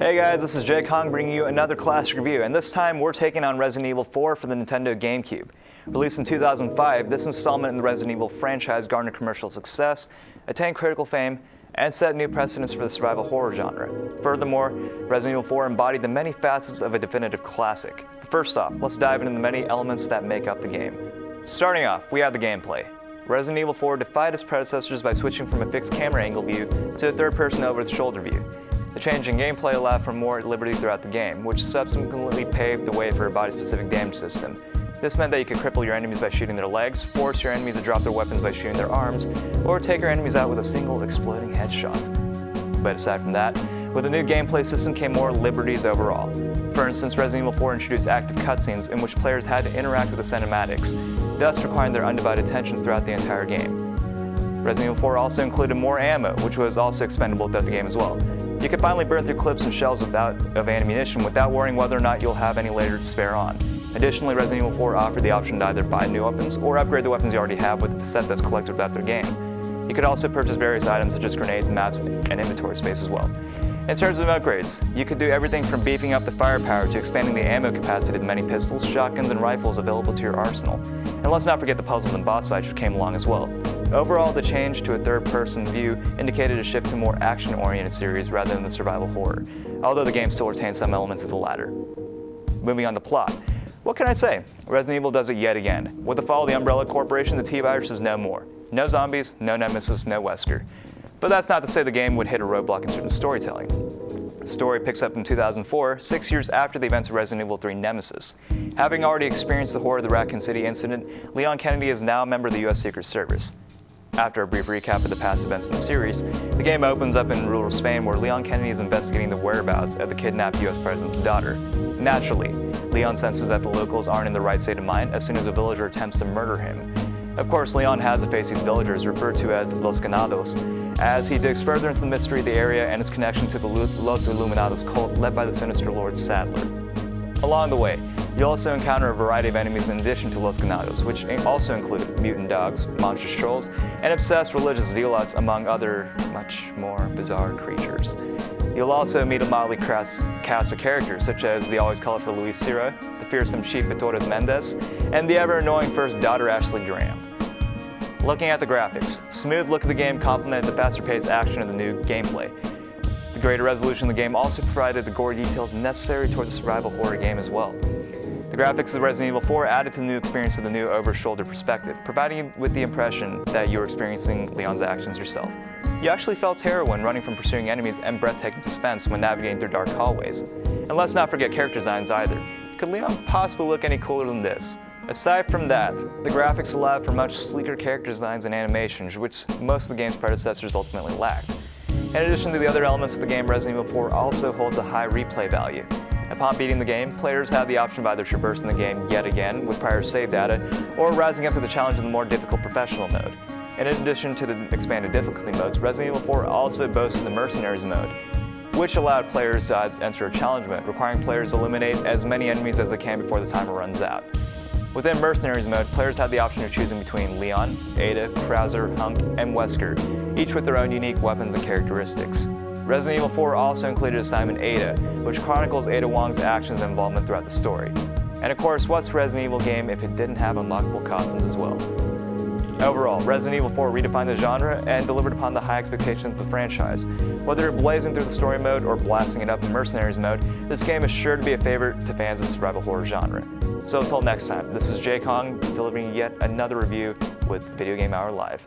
Hey guys, this is Jake Hong bringing you another classic review, and this time we're taking on Resident Evil 4 for the Nintendo Gamecube. Released in 2005, this installment in the Resident Evil franchise garnered commercial success, attained critical fame, and set new precedents for the survival horror genre. Furthermore, Resident Evil 4 embodied the many facets of a definitive classic. But first off, let's dive into the many elements that make up the game. Starting off, we have the gameplay. Resident Evil 4 defied its predecessors by switching from a fixed camera angle view to a third-person over-the-shoulder view. The change in gameplay allowed for more liberty throughout the game, which subsequently paved the way for a body-specific damage system. This meant that you could cripple your enemies by shooting their legs, force your enemies to drop their weapons by shooting their arms, or take your enemies out with a single exploding headshot. But aside from that, with the new gameplay system came more liberties overall. For instance, Resident Evil 4 introduced active cutscenes in which players had to interact with the cinematics, thus requiring their undivided attention throughout the entire game. Resident Evil 4 also included more ammo, which was also expendable throughout the game as well. You could finally burn through clips and shells of ammunition without worrying whether or not you'll have any later to spare on. Additionally, Resident Evil 4 offered the option to either buy new weapons or upgrade the weapons you already have with the set that's collected throughout the game. You could also purchase various items such as grenades, maps, and inventory space as well. In terms of upgrades, you could do everything from beefing up the firepower to expanding the ammo capacity of the many pistols, shotguns, and rifles available to your arsenal. And let's not forget the puzzles and boss fights which came along as well. Overall, the change to a third-person view indicated a shift to a more action-oriented series rather than the survival horror, although the game still retains some elements of the latter. Moving on to plot. What can I say? Resident Evil does it yet again. With the fall of the Umbrella Corporation, the T-Virus is no more. No zombies, no Nemesis, no Wesker. But that's not to say the game would hit a roadblock in terms of storytelling. The story picks up in 2004, 6 years after the events of Resident Evil 3 Nemesis. Having already experienced the horror of the Raccoon City incident, Leon Kennedy is now a member of the U.S. Secret Service. After a brief recap of the past events in the series, the game opens up in rural Spain where Leon Kennedy is investigating the whereabouts of the kidnapped U.S. President's daughter. Naturally, Leon senses that the locals aren't in the right state of mind as soon as a villager attempts to murder him. Of course, Leon has to face these villagers, referred to as Los Ganados, as he digs further into the mystery of the area and its connection to the Los Illuminados cult led by the sinister Lord Sadler. Along the way, you'll also encounter a variety of enemies in addition to Los Ganados, which also include mutant dogs, monstrous trolls, and obsessed religious zealots, among other much more bizarre creatures. You'll also meet a mildly cast of characters, such as the always colorful Luis Sierra, the fearsome Chief Torres Mendez, and the ever-annoying first daughter Ashley Graham. Looking at the graphics, the smooth look of the game complemented the faster-paced action of the new gameplay. The greater resolution of the game also provided the gory details necessary towards a survival horror game as well. The graphics of Resident Evil 4 added to the new experience of the new over-shoulder perspective, providing you with the impression that you were experiencing Leon's actions yourself. You actually felt terror when running from pursuing enemies and breathtaking suspense when navigating through dark hallways. And let's not forget character designs either. Could Leon possibly look any cooler than this? Aside from that, the graphics allowed for much sleeker character designs and animations, which most of the game's predecessors ultimately lacked. In addition to the other elements of the game, Resident Evil 4 also holds a high replay value. Upon beating the game, players have the option of either traversing the game yet again with prior save data, or rising up to the challenge of the more difficult professional mode. In addition to the expanded difficulty modes, Resident Evil 4 also boasted the Mercenaries mode, which allowed players to enter a challenge mode, requiring players to eliminate as many enemies as they can before the timer runs out. Within Mercenaries mode, players had the option of choosing between Leon, Ada, Krauser, Hunk, and Wesker, each with their own unique weapons and characteristics. Resident Evil 4 also included assignment Ada, which chronicles Ada Wong's actions and involvement throughout the story. And of course, what's a Resident Evil game if it didn't have unlockable costumes as well? Overall, Resident Evil 4 redefined the genre and delivered upon the high expectations of the franchise. Whether you're blazing through the story mode or blasting it up in Mercenaries mode, this game is sure to be a favorite to fans of the survival horror genre. So until next time, this is Jake Hong delivering yet another review with Video Game Hour Live.